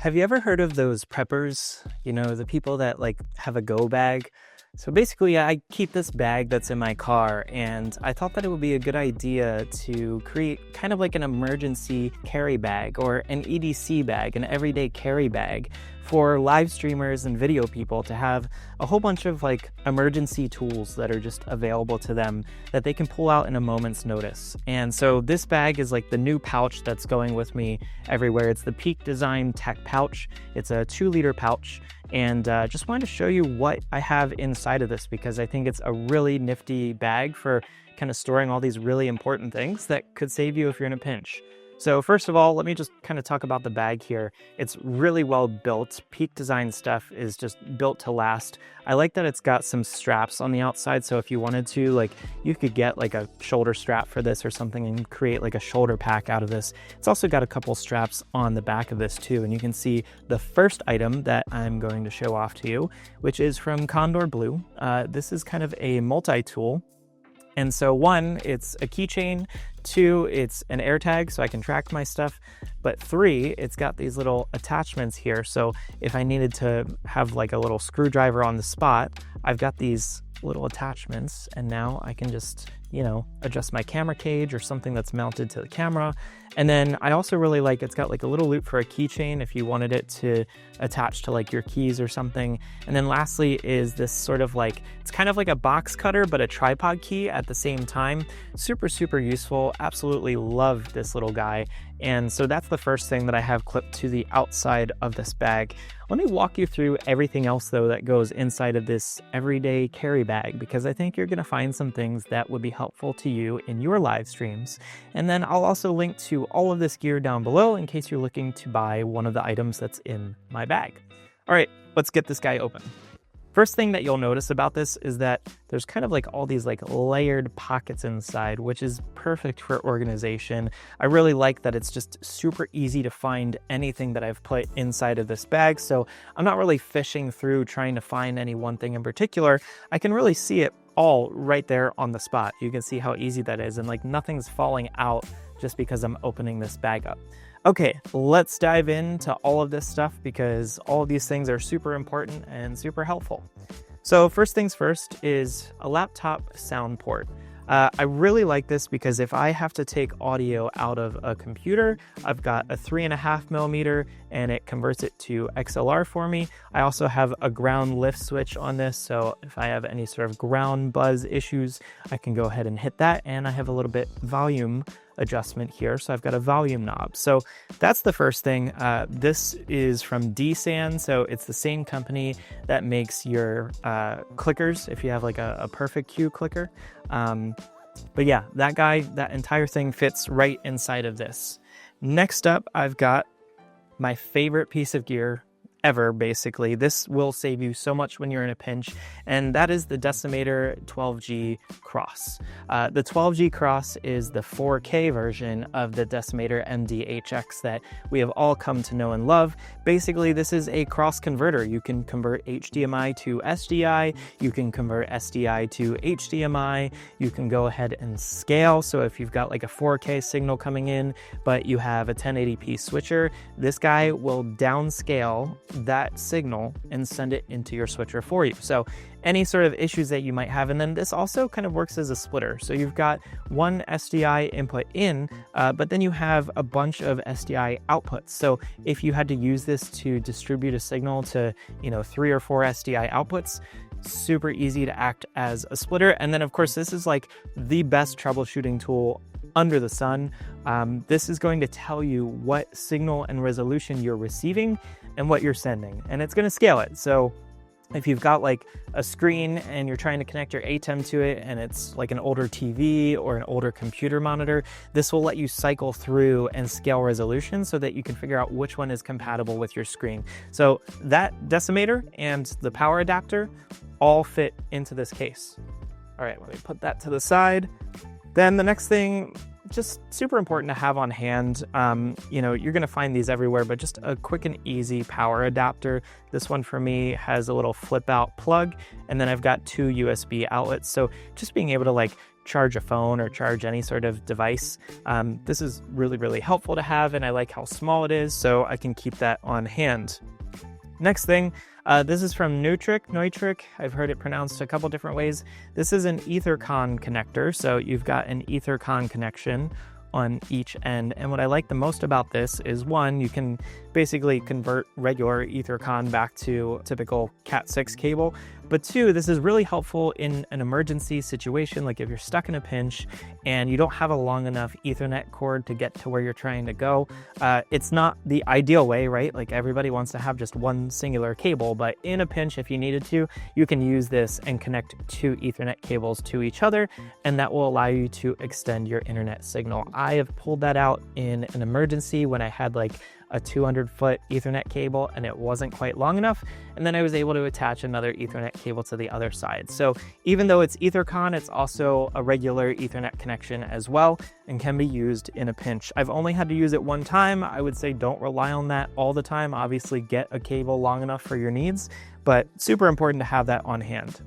Have you ever heard of those preppers? You know, the people that like have a go bag. So basically, I keep this bag that's in my car, and I thought that it would be a good idea to create kind of like an emergency carry bag or an EDC bag, an everyday carry bag for live streamers and video people to have a whole bunch of like emergency tools that are just available to them that they can pull out in a moment's notice. And so this bag is like the new pouch that's going with me everywhere. It's the Peak Design Tech pouch. It's a 2-liter pouch. And just wanted to show you what I have inside of this because I think it's a really nifty bag for kind of storing all these really important things that could save you if you're in a pinch. So first of all, let me just kind of talk about the bag here. It's really well built. Peak Design stuff is just built to last. I like that it's got some straps on the outside, so if you wanted to, like, you could get like a shoulder strap for this or something and create like a shoulder pack out of this. It's also got a couple straps on the back of this too, and you can see the first item that I'm going to show off to you, which is from Condor Blue. This is kind of a multi-tool. And so 1, it's a keychain, 2, it's an AirTag so I can track my stuff, but 3, it's got these little attachments here. So if I needed to have like a little screwdriver on the spot, I've got these little attachments, and now I can just, you know, adjust my camera cage or something that's mounted to the camera. And then I also really like, it's got like a little loop for a keychain if you wanted it to attach to like your keys or something. And then lastly is this sort of like, it's kind of like a box cutter, but a tripod key at the same time. Super, super useful. Absolutely love this little guy. And so that's the first thing that I have clipped to the outside of this bag. Let me walk you through everything else though that goes inside of this everyday carry bag, because I think you're gonna find some things that would be helpful to you in your live streams. And then I'll also link to all of this gear down below in case you're looking to buy one of the items that's in my bag. All right, let's get this guy open. First thing that you'll notice about this is that there's kind of like all these like layered pockets inside, which is perfect for organization. I really like that it's just super easy to find anything that I've put inside of this bag. So I'm not really fishing through trying to find any one thing in particular. I can really see it all right there on the spot. You can see how easy that is, and like nothing's falling out just because I'm opening this bag up. Okay, let's dive into all of this stuff because all of these things are super important and super helpful. So first things first is a laptop sound port. I really like this because if I have to take audio out of a computer, I've got a 3.5mm and it converts it to XLR for me. I also have a ground lift switch on this, so if I have any sort of ground buzz issues, I can go ahead and hit that, and I have a little bit volume adjustment here, so I've got a volume knob. So that's the first thing. This is from DSAN, so it's the same company that makes your clickers if you have like a perfect cue clicker. But yeah, that guy, that entire thing fits right inside of this. Next up, I've got my favorite piece of gear ever, basically. This will save you so much when you're in a pinch, and that is the Decimator 12G Cross. The 12G Cross is the 4K version of the Decimator MDHX that we have all come to know and love. Basically, this is a cross converter. You can convert HDMI to SDI, you can convert SDI to HDMI, you can go ahead and scale. So if you've got like a 4K signal coming in, but you have a 1080p switcher, this guy will downscale that signal and send it into your switcher for you. So any sort of issues that you might have, and then this also kind of works as a splitter. So you've got one SDI input in, but then you have a bunch of SDI outputs. So if you had to use this to distribute a signal to, you know, 3 or 4 SDI outputs, super easy to act as a splitter. And then of course, this is like the best troubleshooting tool under the sun. This is going to tell you what signal and resolution you're receiving and what you're sending, and it's going to scale it. So if you've got like a screen and you're trying to connect your ATEM to it and it's like an older TV or an older computer monitor, this will let you cycle through and scale resolution so that you can figure out which one is compatible with your screen. So that Decimator and the power adapter all fit into this case. All right, let me put that to the side. Then the next thing just super important to have on hand. You know, you're gonna find these everywhere, but just a quick and easy power adapter. This one for me has a little flip out plug, and then I've got 2 USB outlets. So just being able to like charge a phone or charge any sort of device, this is really, really helpful to have, and I like how small it is, so I can keep that on hand. Next thing, this is from Neutrik. I've heard it pronounced a couple different ways. This is an Ethercon connector, so you've got an Ethercon connection on each end. And what I like the most about this is, one, you can basically convert regular Ethercon back to typical Cat6 cable. But 2, this is really helpful in an emergency situation, like if you're stuck in a pinch and you don't have a long enough Ethernet cord to get to where you're trying to go. It's not the ideal way, right? Like everybody wants to have just one singular cable, but in a pinch, if you needed to, you can use this and connect 2 Ethernet cables to each other, and that will allow you to extend your internet signal. I have pulled that out in an emergency when I had like a 200-foot Ethernet cable and it wasn't quite long enough, and then I was able to attach another Ethernet cable to the other side. So even though it's Ethercon, it's also a regular Ethernet connection as well and can be used in a pinch. I've only had to use it one time. I would say don't rely on that all the time. Obviously get a cable long enough for your needs, but super important to have that on hand.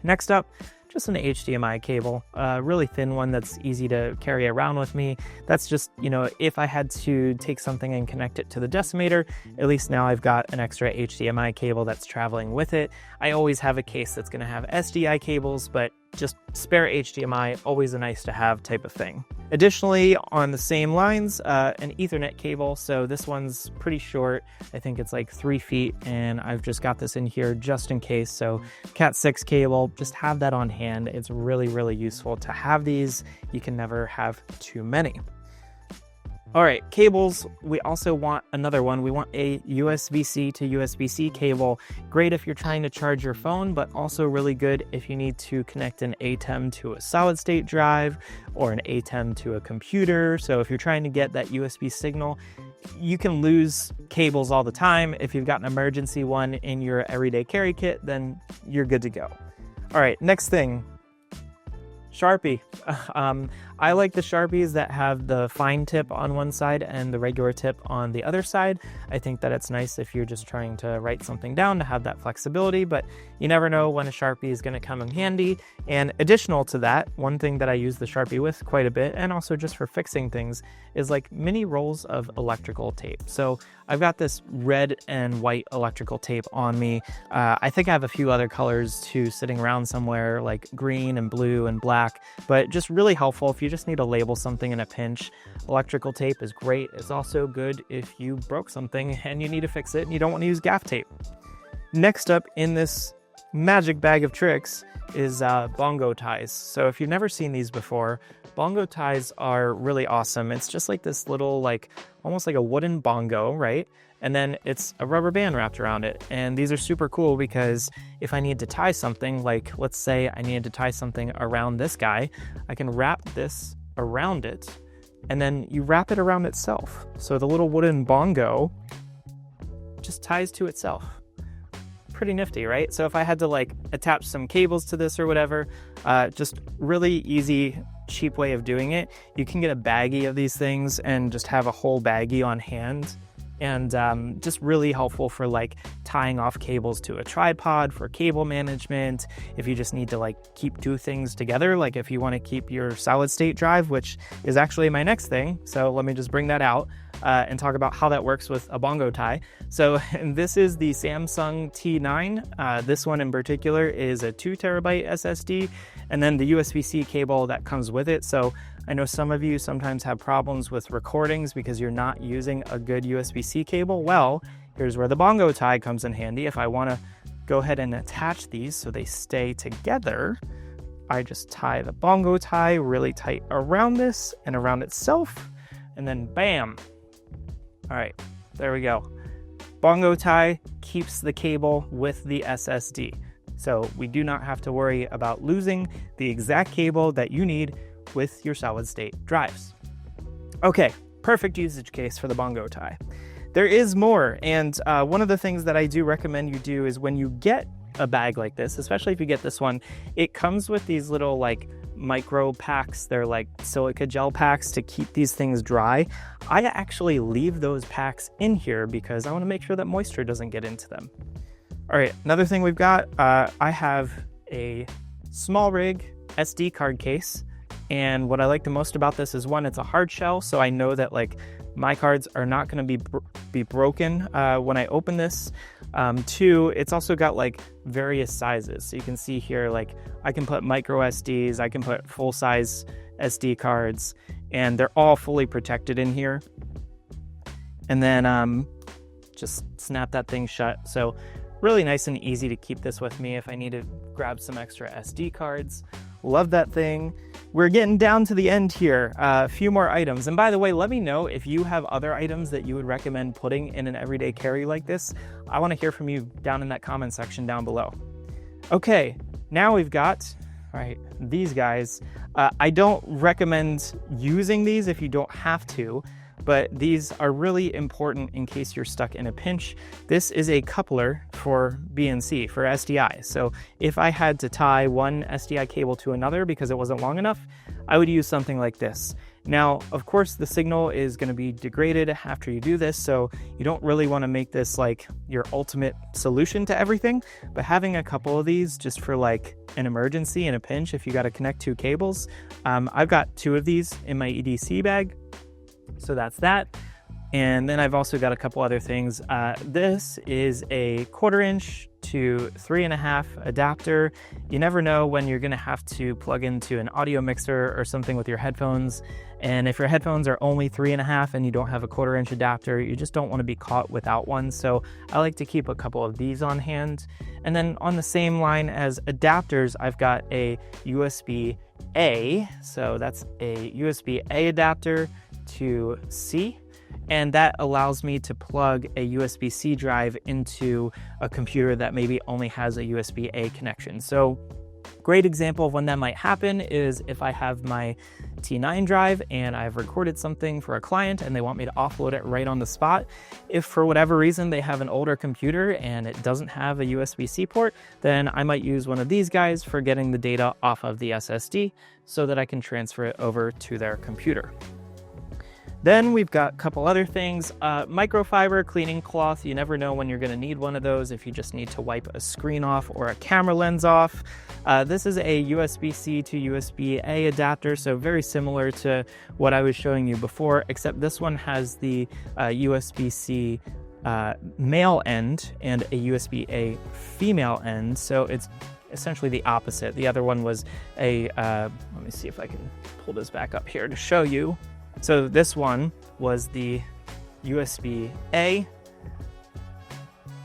Next up, just an HDMI cable, a really thin one that's easy to carry around with me. That's just, you know, if I had to take something and connect it to the decimator, at least now I've got an extra HDMI cable that's traveling with it. I always have a case that's gonna have SDI cables, but just spare HDMI, always a nice to have type of thing. Additionally, on the same lines, an Ethernet cable. So this one's pretty short. I think it's like 3 feet, and I've just got this in here just in case. So Cat6 cable, just have that on hand. It's really, really useful to have these. You can never have too many. All right, cables, we also want another one. We want a USB-C to USB-C cable. Great if you're trying to charge your phone, but also really good if you need to connect an ATEM to a solid state drive or an ATEM to a computer. So if you're trying to get that USB signal, you can lose cables all the time. If you've got an emergency one in your everyday carry kit, then you're good to go. All right, next thing. Sharpie. I like the Sharpies that have the fine tip on one side and the regular tip on the other side. I think that it's nice if you're just trying to write something down to have that flexibility, but you never know when a Sharpie is going to come in handy. And additional to that, one thing that I use the Sharpie with quite a bit, and also just for fixing things, is like mini rolls of electrical tape. So I've got this red and white electrical tape on me. I think I have a few other colors too sitting around somewhere, like green and blue and black, but just really helpful if you just need to label something in a pinch. Electrical tape is great. It's also good if you broke something and you need to fix it and you don't want to use gaff tape. Next up in this magic bag of tricks is bongo ties. So if you've never seen these before, bongo ties are really awesome. It's just like this little, like almost like a wooden bongo, right? And then it's a rubber band wrapped around it. And these are super cool because if I need to tie something, like let's say I needed to tie something around this guy, I can wrap this around it, and then you wrap it around itself. So the little wooden bongo just ties to itself. Pretty nifty, right? So if I had to like attach some cables to this or whatever, just really easy, cheap way of doing it. You can get a baggie of these things and just have a whole baggie on hand. And just really helpful for like tying off cables to a tripod for cable management. If you just need to like keep 2 things together, like if you want to keep your solid state drive, which is actually my next thing. So let me just bring that out and talk about how that works with a bongo tie. So this is the Samsung T9. This one in particular is a 2 terabyte SSD, and then the USB-C cable that comes with it. So I know some of you sometimes have problems with recordings because you're not using a good USB-C cable. Well, here's where the bongo tie comes in handy. If I want to go ahead and attach these so they stay together, I just tie the bongo tie really tight around this and around itself, and then bam. All right, there we go. Bongo tie keeps the cable with the SSD. So we do not have to worry about losing the exact cable that you need with your solid state drives. Okay, perfect usage case for the bongo tie. There is more, and one of the things that I do recommend you do is when you get a bag like this, especially if you get this one, it comes with these little like micro packs. They're like silica gel packs to keep these things dry. I actually leave those packs in here because I want to make sure that moisture doesn't get into them. All right, another thing we've got, I have a small rig SD card case. And what I like the most about this is, one, it's a hard shell, so I know that like my cards are not going to be broken when I open this. Two, it's also got like various sizes. So you can see here, like I can put micro SDs, I can put full size SD cards, and they're all fully protected in here. And then just snap that thing shut. So really nice and easy to keep this with me if I need to grab some extra SD cards. Love that thing. We're getting down to the end here. A few more items. And by the way, let me know if you have other items that you would recommend putting in an everyday carry like this. I want to hear from you down in that comment section down below. Okay, now we've got, all right, these guys. I don't recommend using these if you don't have to, but these are really important in case you're stuck in a pinch. This is a coupler for BNC, for SDI. So if I had to tie one SDI cable to another because it wasn't long enough, I would use something like this. Now, of course, the signal is going to be degraded after you do this, so you don't really want to make this like your ultimate solution to everything, but having a couple of these just for like an emergency in a pinch if you got to connect two cables. I've got 2 of these in my EDC bag. So that's that. And then I've also got a couple other things. This is a 1/4 inch to 3.5 adapter. You never know when you're gonna have to plug into an audio mixer or something with your headphones. And if your headphones are only 3.5 and you don't have a 1/4 inch adapter, you just don't wanna be caught without one. So I like to keep a couple of these on hand. And then on the same line as adapters, I've got a USB-A. So that's a USB-A adapter to C, and that allows me to plug a USB-C drive into a computer that maybe only has a USB-A connection. So great example of when that might happen is if I have my T9 drive and I've recorded something for a client and they want me to offload it right on the spot. If for whatever reason they have an older computer and it doesn't have a USB-C port, then I might use one of these guys for getting the data off of the SSD so that I can transfer it over to their computer. Then we've got a couple other things. Microfiber cleaning cloth. You never know when you're gonna need one of those if you just need to wipe a screen off or a camera lens off. This is a USB-C to USB-A adapter, so very similar to what I was showing you before, except this one has the USB-C male end and a USB-A female end, so it's essentially the opposite. The other one was a, let me see if I can pull this back up here to show you. So this one was the USB-A,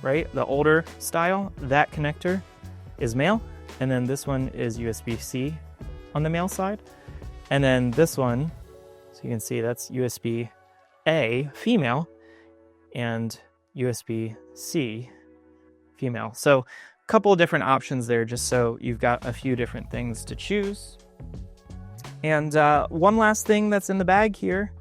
right? The older style. That connector is male. And then this one is USB-C on the male side. And then this one, so you can see that's USB-A female and USB-C female. So a couple of different options there just so you've got a few different things to choose. And one last thing that's in the bag here,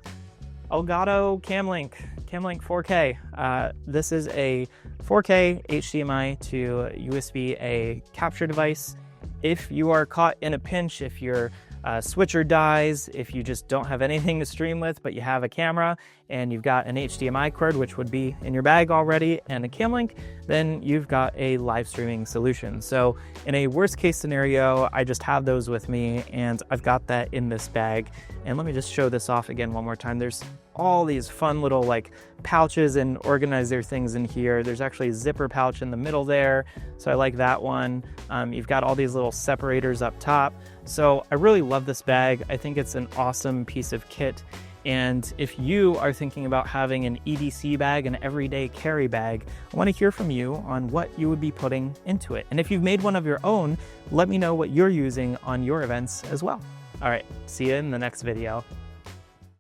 Elgato Camlink 4K. This is a 4K HDMI to USB-A capture device. If you are caught in a pinch, if your switcher dies, if you just don't have anything to stream with, but you have a camera and you've got an HDMI cord, which would be in your bag already, and a Camlink, then you've got a live streaming solution. So in a worst case scenario, I just have those with me and I've got that in this bag. And let me just show this off again one more time. There's all these fun little like pouches and organizer things in here. There's actually a zipper pouch in the middle there, so I like that one. You've got all these little separators up top. So I really love this bag. I think it's an awesome piece of kit. And if you are thinking about having an EDC bag, an everyday carry bag, I want to hear from you on what you would be putting into it. And if you've made one of your own, let me know what you're using on your events as well. All right, see you in the next video.